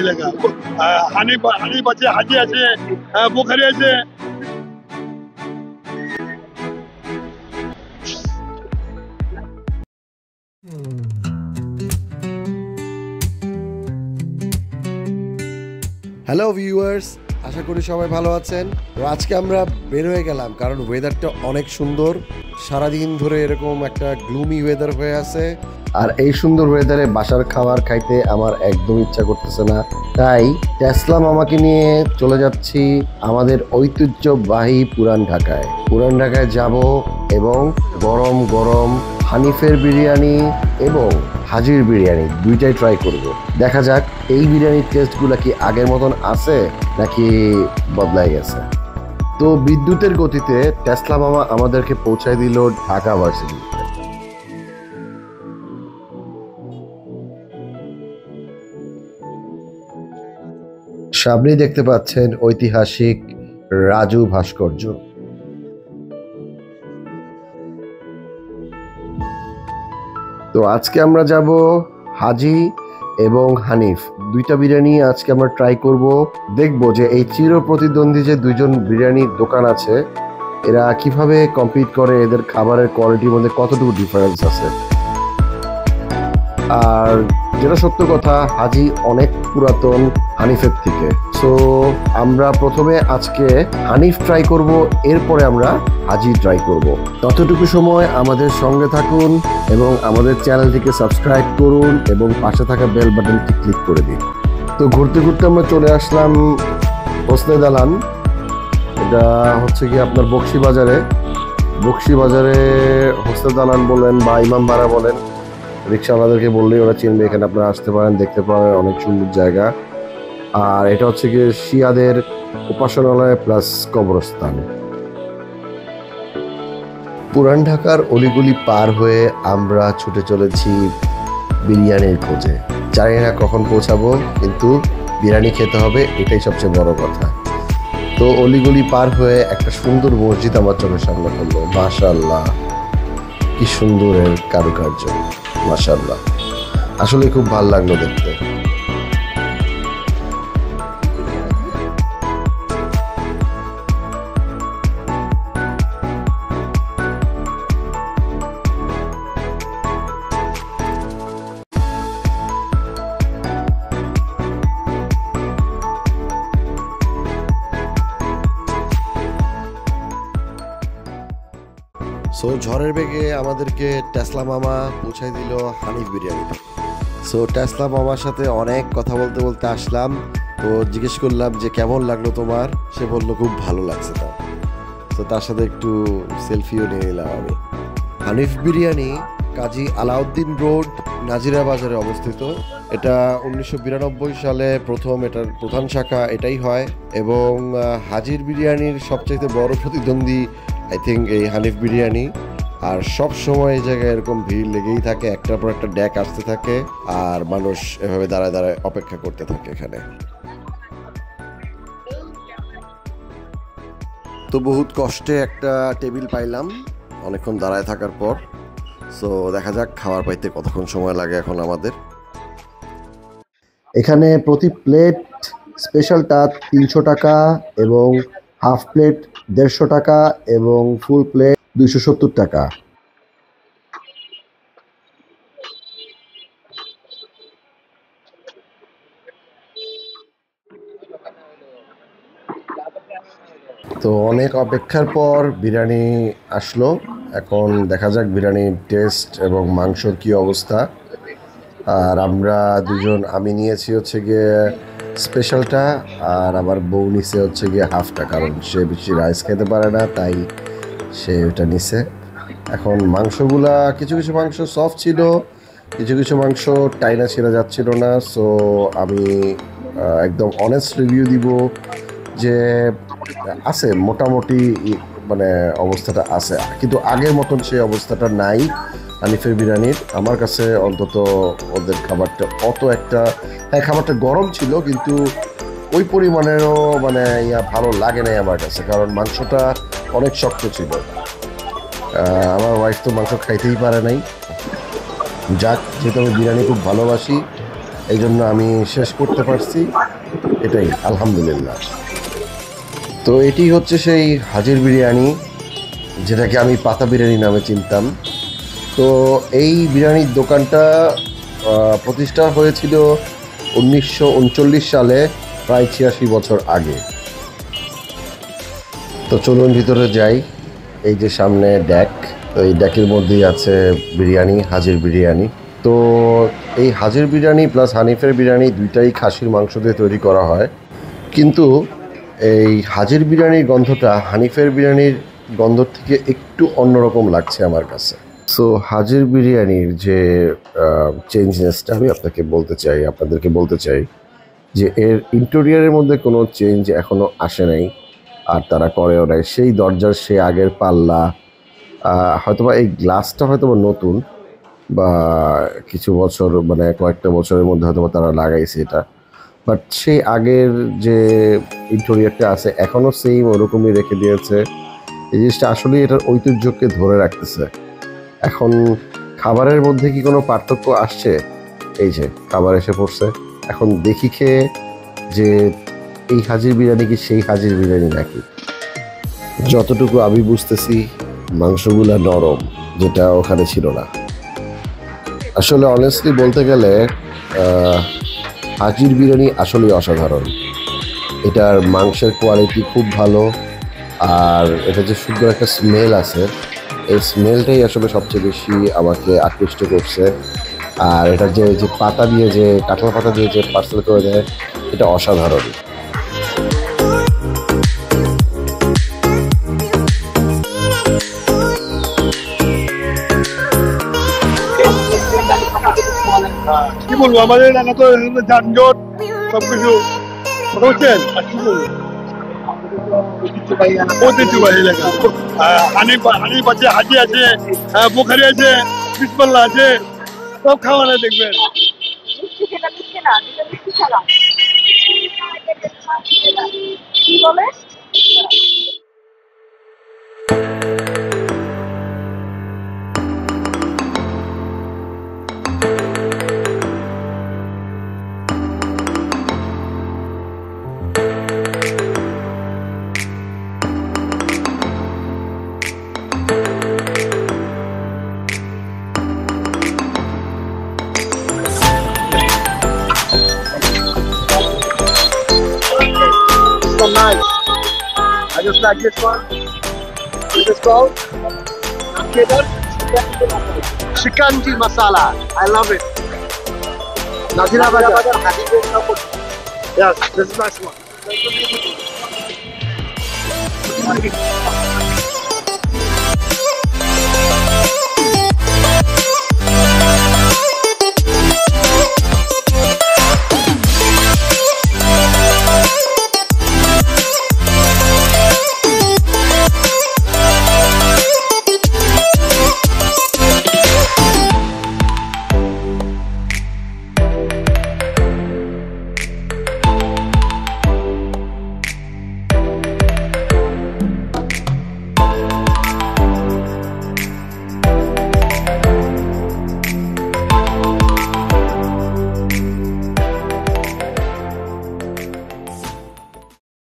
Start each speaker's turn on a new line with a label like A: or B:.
A: এলাকা। হানিফ আছে, হাজি আছে, বুখারি আছে।
B: হ্যালো ভিউয়ার্স, আশা করি সবাই ভালো আছেন। তো আজকে আমরা বের হয়ে গেলাম কারণ ওয়েদারটা অনেক সুন্দর। সারাদিন ধরে এরকম একটা গ্লুমি ওয়েদার হয়ে আছে, আর এই সুন্দর ওয়েদারে বাসার খাবার খাইতে আমার একদম ইচ্ছা করতেছে না। তাই টেসলা মামাকে নিয়ে চলে যাচ্ছি আমাদের ঐতিহ্যবাহী পুরান ঢাকায়। পুরান ঢাকায় যাব এবং গরম গরম হানিফের বিরিয়ানি এবং হাজির বিরিয়ানি দুইটাই ট্রাই করব। দেখা যাক এই বিরিয়ানির টেস্টগুলো কি আগের মতন আছে নাকি বদলাই গেছে। তো বিদ্যুতের গতিতে টেসলা মামা আমাদেরকে পৌঁছায় দিল ঢাকা ভার্সিটি। সামনেই দেখতে পাচ্ছেন ঐতিহাসিক রাজু ভাস্কর্য। তো আজকে আমরা যাব হাজি এবং হানিফ দুইটা বিরিয়ানি আজকে আমরা ট্রাই করব। দেখব যে এই চির প্রতিদ্বন্দ্বী যে দুইজন বিরিয়ানির দোকান আছে এরা কিভাবে কম্পিট করে, এদের খাবারের কোয়ালিটির মধ্যে কতটুকু ডিফারেন্স আছে। আর যেটা সত্য কথা, হাজি অনেক পুরাতন হানিফের থেকে। সো আমরা প্রথমে আজকে হানিফ ট্রাই করব, এরপরে আমরা হাজি ট্রাই করব। ততটুকু সময় আমাদের সঙ্গে থাকুন এবং আমাদের চ্যানেলটিকে সাবস্ক্রাইব করুন এবং পাশে থাকা বেল বাটনটি ক্লিক করে দিন। তো ঘুরতে ঘুরতে আমরা চলে আসলাম হোসনে দালান। এটা হচ্ছে কি আপনার বকশী বাজারে হোসনে দালান বলেন বা ইমামবাড়া বলেন, রিক্সাওয়ালাদেরকে বললেই ওরা চিনবে। এখানে আপনারা আসতে পারেন, দেখতে পারেন, অনেক সুন্দর জায়গা। আর এটা হচ্ছে গিয়ে শিয়াদের উপাসনালয় প্লাস কবরস্থান। পুরান ঢাকার অলিগলি পার হয়ে আমরা ছুটে চলেছি বিরিয়ানির খোঁজে। জানি না কখন পৌঁছাবো, কিন্তু বিরিয়ানি খেতে হবে, এটাই সবচেয়ে বড় কথা। তো অলিগলি পার হয়ে একটা সুন্দর মসজিদ আমার চোখের সামনে পড়লো। মাশাআল্লাহ, কি সুন্দর এর কারুকার্য, মাশাআল্লাহ, আসলে খুব ভালো লাগলো দেখতে। সো ঝড়ের বেগে আমাদেরকে টেসলা মামা পৌঁছায় দিল হানিফ বিরিয়ানিতে। সো টেসলা মামার সাথে অনেক কথা বলতে বলতে আসলাম। তো জিজ্ঞেস করলাম যে কেমন লাগলো তোমার, সে বললো খুব ভালো লাগছে তার। তো তার সাথে একটু সেলফিও নিয়ে নিলাম আমি। হানিফ বিরিয়ানি কাজী আলাউদ্দিন রোড, নাজিরা বাজারে অবস্থিত। এটা 1992 সালে এটার প্রধান শাখা এটাই হয় এবং হাজির বিরিয়ানির সবচেয়ে বড় প্রতিদ্বন্দ্বী আই থিঙ্ক এই হানিফ বিরিয়ানি। আর সব সময় এই জায়গায় এরকম ভিড় লেগেই থাকে, একটার পর একটা ড্যাক আসতে থাকে আর মানুষ এভাবে দাঁড়ায় দাঁড়ায় অপেক্ষা করতে থাকে এখানে। তো বহুত কষ্টে একটা টেবিল পাইলাম অনেকক্ষণ দাঁড়ায় থাকার পর। সো দেখা যাক খাবার পাইতে কতক্ষণ সময় লাগে এখন আমাদের। এখানে প্রতি প্লেট স্পেশালটা 300 টাকা এবং হাফ প্লেট 150 টাকা এবং ফুল প্লেট 270 টাকা। তো অনেক অপেক্ষার পর বিরিয়ানি আসলো। এখন দেখা যাক বিরিয়ানির টেস্ট এবং মাংসর কি অবস্থা। আর আমরা দুজন, আমি নিয়েছি হচ্ছে গিয়ে স্পেশালটা আর আমার বউ নিছে হচ্ছে গিয়ে হাফটা, কারণ সে বেশি রাইস খেতে পারে না, তাই সে ওটা নিছে। এখন মাংসগুলা কিছু কিছু মাংস সফট ছিল, কিছু কিছু মাংস টাইনা ছিঁড়া যাচ্ছিল না। সো আমি একদম অনেস্ট রিভিউ দিব যে আছে মোটামুটি, মানে অবস্থাটা আছে, কিন্তু আগের মতন সেই অবস্থাটা নাই হানিফের বিরিয়ানির। আমার কাছে অন্তত ওদের খাবারটা অত একটা, হ্যাঁ খাবারটা গরম ছিল কিন্তু ওই পরিমাণেরও মানে ভালো লাগে নাই আমার কাছে, কারণ মাংসটা অনেক শক্ত ছিল। আমার ওয়াইফ তো মাংস খাইতেই পারে নাই। যাক, যেহেতু আমি বিরিয়ানি খুব ভালোবাসি এই জন্য আমি শেষ করতে পারছি, এটাই আলহামদুলিল্লাহ। তো এটি হচ্ছে সেই হাজির বিরিয়ানি, যেটাকে আমি পাতা বিরিয়ানি নামে চিনতাম। তো এই বিরিয়ানির দোকানটা প্রতিষ্ঠা হয়েছিল 1939 সালে, প্রায় 86 বছর আগে। তো চলুন ভিতরে যাই। এই যে সামনে ড্যাক, তো এই ড্যাকের মধ্যেই আছে বিরিয়ানি, হাজির বিরিয়ানি। তো এই হাজির বিরিয়ানি প্লাস হানিফের বিরিয়ানি দুইটাই খাসির মাংস দিয়ে তৈরি করা হয়, কিন্তু এই হাজির বিরিয়ানির গন্ধটা হানিফের বিরিয়ানির গন্ধর থেকে একটু অন্যরকম লাগছে আমার কাছে। সো হাজির বিরিয়ানির যে চেঞ্জনেসটা আমি আপনাদেরকে বলতে চাই যে এর ইন্টেরিয়রের মধ্যে কোনো চেঞ্জ এখনও আসে নাই, আর তারা করেও নাই। সেই দরজার সে আগের পাল্লা, হয়তোবা এই গ্লাসটা হয়তোবা নতুন বা কিছু বছর, মানে কয়েকটা বছরের মধ্যে হয়তোবা তারা লাগাইছে এটা, বাট সেই আগের যে ইন্টেরিয়রটা আছে এখনও সেম ওরকমই রেখে দিয়েছে। এই জিনিসটা আসলেই এটার ঐতিহ্যকে ধরে রাখতেছে। এখন খাবারের মধ্যে কি কোনো পার্থক্য আসছে? এই যে খাবার এসে পড়ছে, এখন দেখি খেয়ে যে এই হাজির বিরিয়ানি কি সেই হাজির বিরিয়ানি নাকি। যতটুকু আমি বুঝতেছি মাংসগুলা নরম, যেটা ওখানে ছিল না। আসলে অনেস্টলি বলতে গেলে হাজির বিরিয়ানি আসলেই অসাধারণ। এটার মাংসের কোয়ালিটি খুব ভালো, আর এটা যে সুন্দর একটা স্মেল আছে, এই স্মেলটাই আসলে সবচেয়ে বেশি আমাকে আকৃষ্ট করছে। আর এটা যে পাতা দিয়ে, যে কাঁঠাল পাতা দিয়ে যে পার্সেল করে দেয়, এটা অসাধারণ।
A: কি বলবো, আমাদের এলাকা তো যানজট সবকিছু, কথা বলছেন। আর কি বলবো, ঐতিহ্যবাহী এলাকা। হানিফ আছে, হাজি আছে, বুখারি আছে, বিসমিল্লাহ আছে, সব খাওয়ানো দেখবেন।
C: কি বলে? Nice. I just like this one. This is called Shikanji masala. I love it. Nazira Bazar. Yes, this is nice one.